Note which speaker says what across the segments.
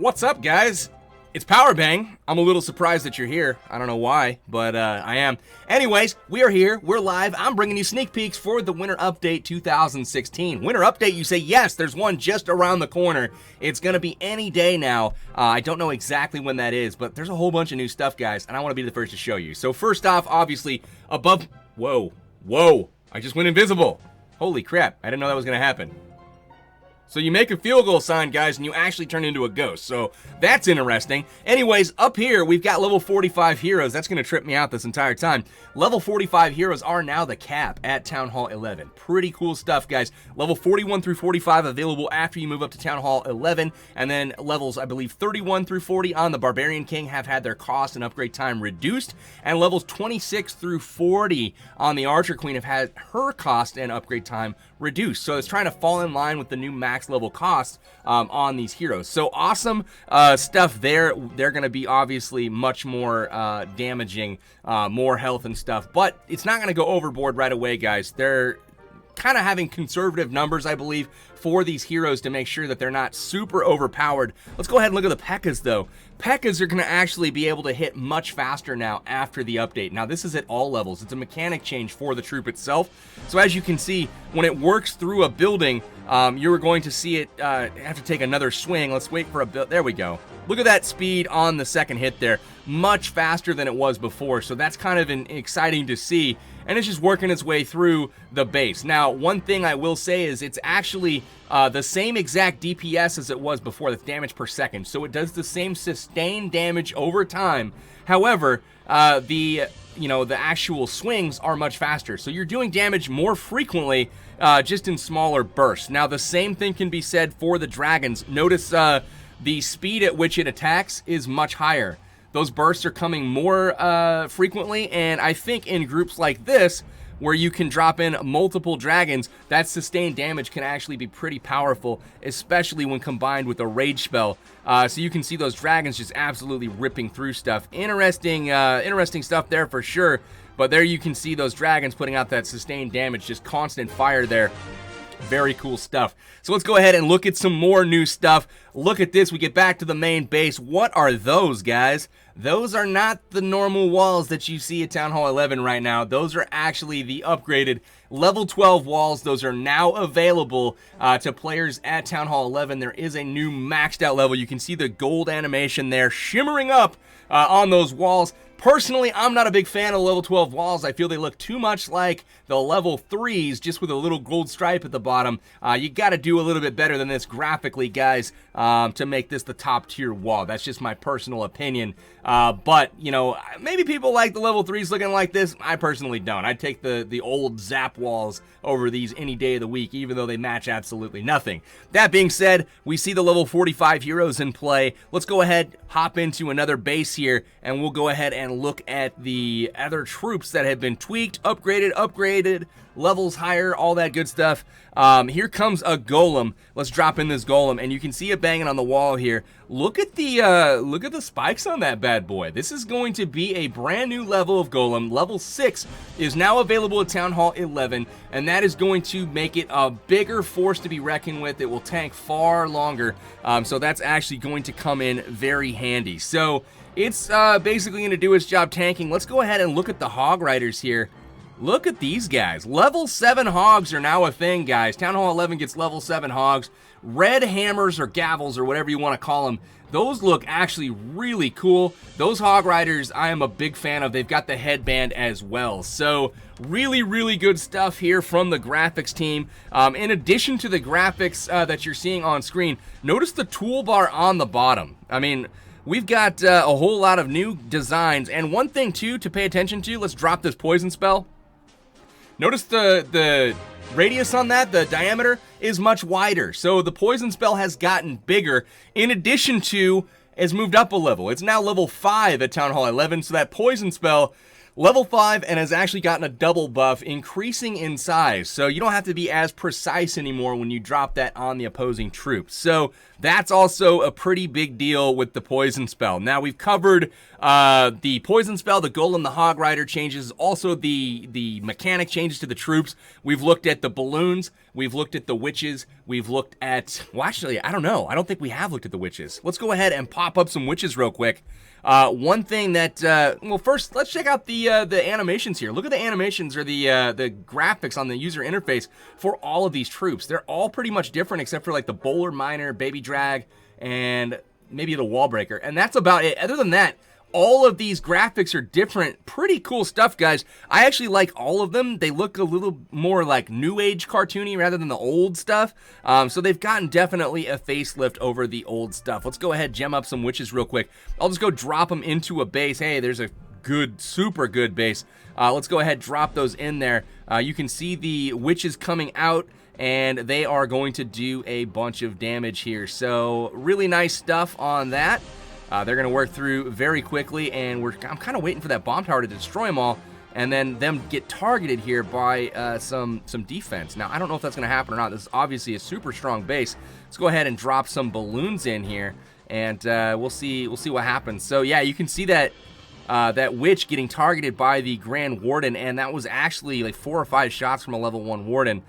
Speaker 1: What's up, guys? It's Powerbang. I'm a little surprised that you're here. I don't know why, but I am. Anyways, we are here. We're live. I'm bringing you sneak peeks for the Winter Update 2016. Winter Update, you say, yes, there's one just around the corner. It's going to be any day now. I don't know exactly when that is, but there's a whole bunch of new stuff, guys, and I want to be the first to show you. So first off, obviously, above... Whoa. I just went invisible. Holy crap. I didn't know that was going to happen. So you make a field goal sign, guys, and you actually turn into a ghost. So that's interesting. Anyways, up here, we've got level 45 heroes. That's going to trip me out this entire time. Level 45 heroes are now the cap at Town Hall 11. Pretty cool stuff, guys. Level 41 through 45 available after you move up to Town Hall 11. And then levels, I believe, 31 through 40 on the Barbarian King have had their cost and upgrade time reduced. And levels 26 through 40 on the Archer Queen have had her cost and upgrade time reduced. So it's trying to fall in line with the new max level cost on these heroes. So awesome stuff there. They're going to be obviously much more damaging, more health and stuff, but it's not going to go overboard right away, guys. They're kind of having conservative numbers, I believe, for these heroes to make sure that they're not super overpowered. Let's go ahead and look at the P.E.K.K.A.s, though. P.E.K.K.A.s are going to actually be able to hit much faster now after the update. Now, this is at all levels. It's a mechanic change for the troop itself. So as you can see, when it works through a building, you're going to see it have to take another swing. Let's wait for a bit. There we go. Look at that speed on the second hit there. Much faster than it was before. So that's kind of exciting to see. And it's just working its way through the base. Now, one thing I will say is it's actually the same exact DPS as it was before, that's damage per second. So it does the same sustained damage over time. However, the actual swings are much faster. So you're doing damage more frequently, just in smaller bursts. Now, the same thing can be said for the dragons. Notice the speed at which it attacks is much higher. Those bursts are coming more frequently, and I think in groups like this, where you can drop in multiple dragons, that sustained damage can actually be pretty powerful, especially when combined with a rage spell. So you can see those dragons just absolutely ripping through stuff. Interesting stuff there for sure, but there you can see those dragons putting out that sustained damage, just constant fire there. Very cool stuff. So let's go ahead and look at some more new stuff. Look at this. We get back to the main base. What are those, guys? Those are not the normal walls that you see at Town Hall 11 right now. Those are actually the upgraded level 12 walls. Those are now available to players at Town Hall 11. There is a new maxed out level. You can see the gold animation there shimmering up on those walls. Personally, I'm not a big fan of level 12 walls. I feel they look too much like the level 3s, just with a little gold stripe at the bottom. You got to do a little bit better than this graphically, guys, to make this the top tier wall. That's just my personal opinion. But, you know, maybe people like the level 3s looking like this. I personally don't. I'd take the old zap walls over these any day of the week, even though they match absolutely nothing. That being said, we see the level 45 heroes in play. Let's go ahead, hop into another base here, and we'll go ahead and look at the other troops that have been tweaked, upgraded, levels higher, all that good stuff. Here comes a golem. Let's drop in this golem, and you can see it banging on the wall here. Look at the spikes on that bad boy. This is going to be a brand new level of golem. Level 6 is now available at Town Hall 11, and that is going to make it a bigger force to be reckoned with. It will tank far longer, so that's actually going to come in very handy. So it's basically going to do its job tanking. Let's go ahead and look at the hog riders here. Look at these guys. Level 7 hogs are now a thing, guys. Town Hall 11 gets level 7 hogs. Red hammers or gavels or whatever you want to call them. Those look actually really cool. Those hog riders I am a big fan of. They've got the headband as well. So really, really good stuff here from the graphics team. In addition to the graphics that you're seeing on screen, notice the toolbar on the bottom. I mean, we've got a whole lot of new designs. And one thing, too, to pay attention to, let's drop this poison spell. Notice the radius on that, the diameter, is much wider. So the poison spell has gotten bigger. In addition to, has moved up a level. It's now level 5 at Town Hall 11. So that poison spell Level 5 and has actually gotten a double buff, increasing in size. So you don't have to be as precise anymore when you drop that on the opposing troops. So that's also a pretty big deal with the poison spell. Now we've covered the poison spell, the Golem, the Hog Rider changes, also the mechanic changes to the troops. We've looked at the balloons, we've looked at the witches, we've looked at, well actually, I don't know, I don't think we have looked at the witches. Let's go ahead and pop up some witches real quick. One thing that, well first, let's check out the animations here. Look at the animations or the graphics on the user interface for all of these troops. They're all pretty much different except for like the Bowler, Miner, Baby Drag, and maybe the Wall Breaker. And that's about it. Other than that, all of these graphics are different. Pretty cool stuff, guys. I actually like all of them. They look a little more like new age cartoony rather than the old stuff. So they've gotten definitely a facelift over the old stuff. Let's go ahead, gem up some witches real quick. I'll just go drop them into a base. Hey, there's a good, super good base. Let's go ahead, drop those in there. You can see the witches coming out, and they are going to do a bunch of damage here. So really nice stuff on that. They're going to work through very quickly, and I'm kind of waiting for that bomb tower to destroy them all, and then them get targeted here by some defense. Now, I don't know if that's going to happen or not. This is obviously a super strong base. Let's go ahead and drop some balloons in here, and we'll see what happens. So, yeah, you can see that that witch getting targeted by the Grand Warden, and that was actually like 4 or 5 shots from a level 1 Warden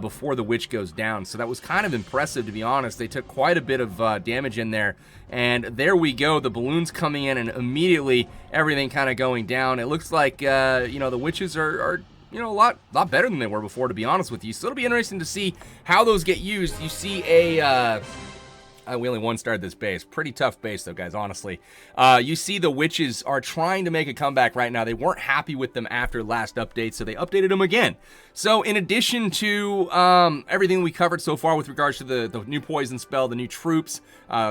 Speaker 1: before the witch goes down. So that was kind of impressive, to be honest. They took quite a bit of damage in there. And there we go, the balloons coming in, and immediately everything kind of going down. It looks like, you know, the witches are you know, a lot better than they were before, to be honest with you. So it'll be interesting to see how those get used. You see a... we only one-starred this base. Pretty tough base, though, guys, honestly. You see the witches are trying to make a comeback right now. They weren't happy with them after last update, so they updated them again. So in addition to everything we covered so far with regards to the new poison spell, the new troops,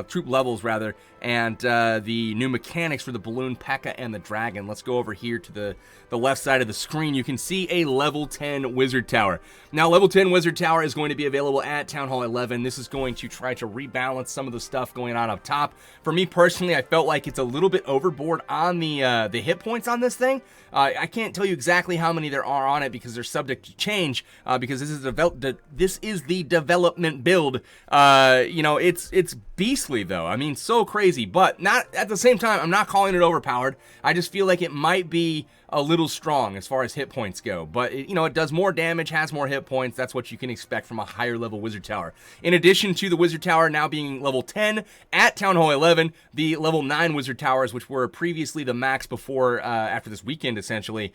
Speaker 1: troop levels, rather, and the new mechanics for the balloon, P.E.K.K.A, and the dragon, let's go over here to the left side of the screen. You can see a level 10 wizard tower. Now, level 10 wizard tower is going to be available at Town Hall 11. This is going to try to rebalance some of the stuff going on up top. For me personally, I felt like it's a little bit overboard on the hit points on this thing. I can't tell you exactly how many there are on it because they're subject to change, because this is the development build. You know, it's beastly though. I mean, so crazy, but not at the same time, I'm not calling it overpowered. I just feel like it might be a little strong as far as hit points go, but you know, it does more damage, has more hit points. That's what you can expect from a higher level wizard tower. In addition to the wizard tower now being level 10 at Town Hall 11, the level 9 wizard towers, which were previously the max before after this weekend essentially,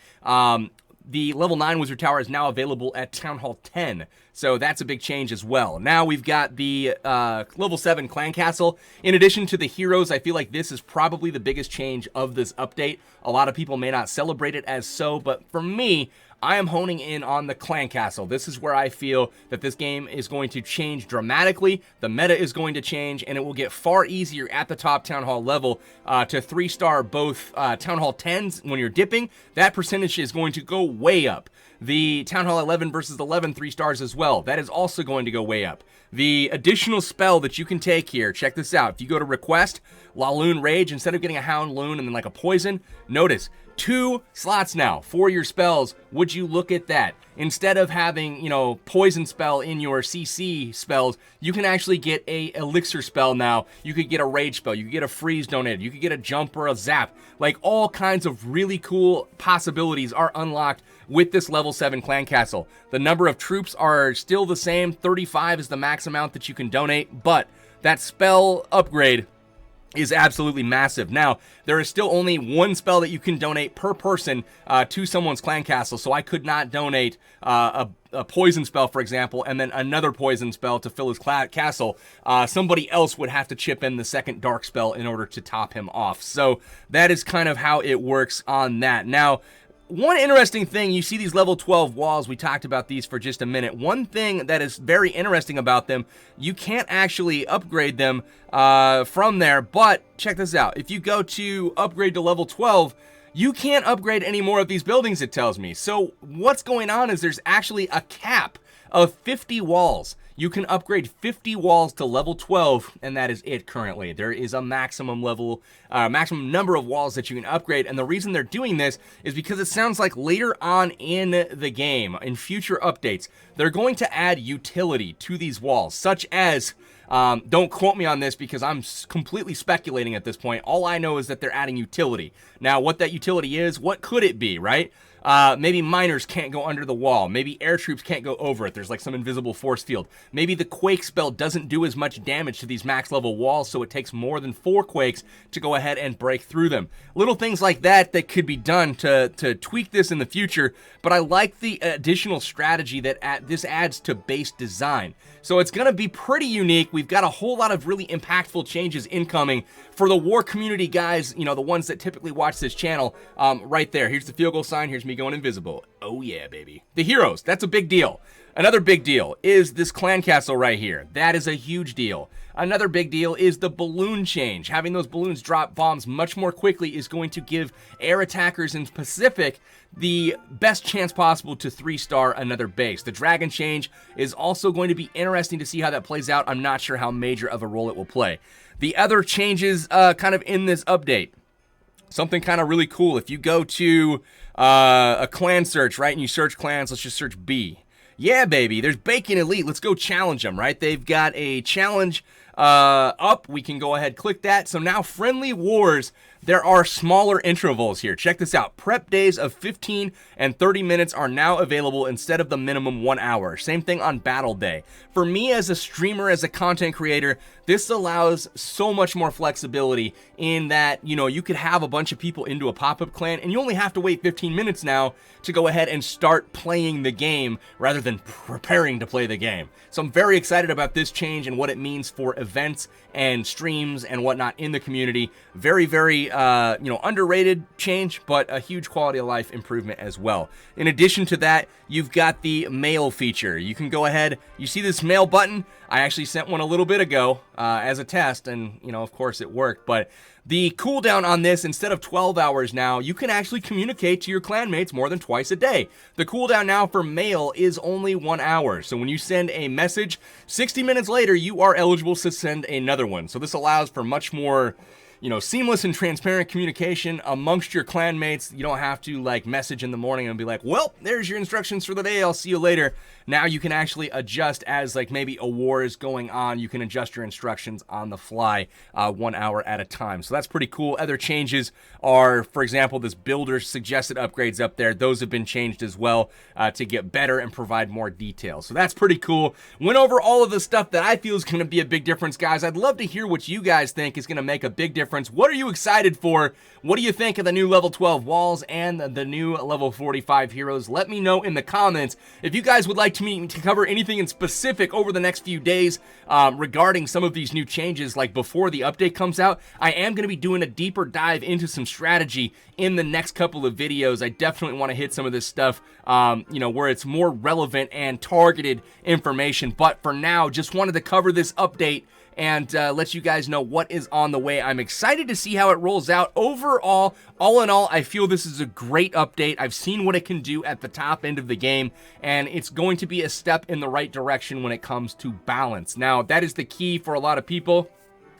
Speaker 1: the level 9 wizard tower is now available at Town Hall 10. So that's a big change as well. Now we've got the level 7 clan castle. In addition to the heroes, I feel like this is probably the biggest change of this update. A lot of people may not celebrate it as so, but for me, I am honing in on the clan castle. This is where I feel that this game is going to change dramatically. The meta is going to change, and it will get far easier at the top Town Hall level to 3-star both Town Hall 10s when you're dipping. That percentage is going to go way up. The Town Hall 11 versus 11 3-stars as well. That is also going to go way up. The additional spell that you can take here, check this out. If you go to request, Laloon Rage, instead of getting a Hound Loon and then like a poison, notice 2 slots now for your spells. Would you look at that? Instead of having, you know, poison spell in your CC spells, you can actually get a elixir spell now. You could get a rage spell, you could get a freeze donated, you could get a jump or a zap. Like, all kinds of really cool possibilities are unlocked with this level 7 clan castle. The number of troops are still the same. 35 is the max amount that you can donate, but that spell upgrade is absolutely massive. Now, there is still only 1 spell that you can donate per person to someone's clan castle, so I could not donate a poison spell, for example, and then another poison spell to fill his castle. Somebody else would have to chip in the second dark spell in order to top him off. So that is kind of how it works on that. Now, one interesting thing, you see these level 12 walls, we talked about these for just a minute. One thing that is very interesting about them, you can't actually upgrade them from there, but check this out. If you go to upgrade to level 12, you can't upgrade any more of these buildings, it tells me. So what's going on is there's actually a cap of 50 walls. You can upgrade 50 walls to level 12, and that is it currently. There is a maximum number of walls that you can upgrade, and the reason they're doing this is because it sounds like later on in the game, in future updates, they're going to add utility to these walls, such as, don't quote me on this because I'm completely speculating at this point. All I know is that they're adding utility. Now, what that utility is, what could it be, right? Maybe miners can't go under the wall. Maybe air troops can't go over it. There's like some invisible force field. Maybe the quake spell doesn't do as much damage to these max level walls, so it takes more than 4 quakes to go ahead and break through them. Little things like that could be done to tweak this in the future, but I like the additional strategy that this adds to base design. So it's going to be pretty unique. We've got a whole lot of really impactful changes incoming for the war community guys, you know, the ones that typically watch this channel. Right there. Here's the field goal sign. Here's me going invisible. Oh yeah, baby. The heroes, that's a big deal. Another big deal is this clan castle right here. That is a huge deal. Another big deal is the balloon change. Having those balloons drop bombs much more quickly is going to give air attackers in Pacific the best chance possible to 3-star another base. The dragon change is also going to be interesting to see how that plays out. I'm not sure how major of a role it will play. The other changes kind of in this update, something kind of really cool. If you go to a clan search, right, and you search clans, let's just search B. Yeah, baby, there's Bacon Elite. Let's go challenge them, right? They've got a challenge up. We can go ahead, click that. So now Friendly Wars, there are smaller intervals here. Check this out. Prep days of 15 and 30 minutes are now available instead of the minimum 1 hour. Same thing on Battle Day. For me as a streamer, as a content creator, this allows so much more flexibility in that, you know, you could have a bunch of people into a pop-up clan and you only have to wait 15 minutes now to go ahead and start playing the game rather than preparing to play the game. So I'm very excited about this change and what it means for events and streams and whatnot in the community. Very, very, underrated change, but a huge quality of life improvement as well. In addition to that, you've got the mail feature. You can go ahead, you see this mail button? I actually sent one a little bit ago as a test, and, you know, of course it worked, but the cooldown on this, instead of 12 hours now, you can actually communicate to your clanmates more than twice a day. The cooldown now for mail is only 1 hour. So when you send a message, 60 minutes later, you are eligible to send another one. So this allows for much more, you know, seamless and transparent communication amongst your clanmates. You don't have to like message in the morning and be like, well, there's your instructions for the day, I'll see you later. Now you can actually adjust as like maybe a war is going on. You can adjust your instructions on the fly 1 hour at a time. So that's pretty cool. Other changes are, for example, this builder suggested upgrades up there. Those have been changed as well to get better and provide more details. So that's pretty cool. Went over all of the stuff that I feel is going to be a big difference, guys. I'd love to hear what you guys think is going to make a big difference. What are you excited for? What do you think of the new level 12 walls and the new level 45 heroes? Let me know in the comments. If you guys would like me to cover anything in specific over the next few days regarding some of these new changes, like before the update comes out, I am going to be doing a deeper dive into some strategy in the next couple of videos. I definitely want to hit some of this stuff, where it's more relevant and targeted information. But for now, just wanted to cover this update and let you guys know what is on the way. I'm excited to see how it rolls out. Overall, all in all, I feel this is a great update. I've seen what it can do at the top end of the game, and it's going to be a step in the right direction when it comes to balance. Now, that is the key for a lot of people.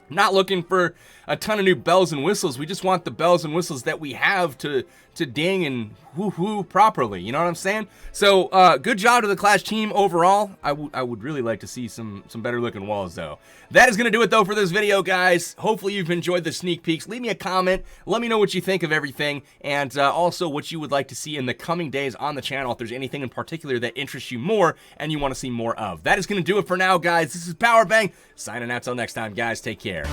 Speaker 1: Not looking for a ton of new bells and whistles. We just want the bells and whistles that we have to ding and woo-hoo properly. You know what I'm saying? So, good job to the Clash team overall. I would really like to see some better looking walls, though. That is going to do it, though, for this video, guys. Hopefully you've enjoyed the sneak peeks. Leave me a comment. Let me know what you think of everything, and also what you would like to see in the coming days on the channel, if there's anything in particular that interests you more and you want to see more of. That is going to do it for now, guys. This is Powerbang, signing out till next time, guys. Take care.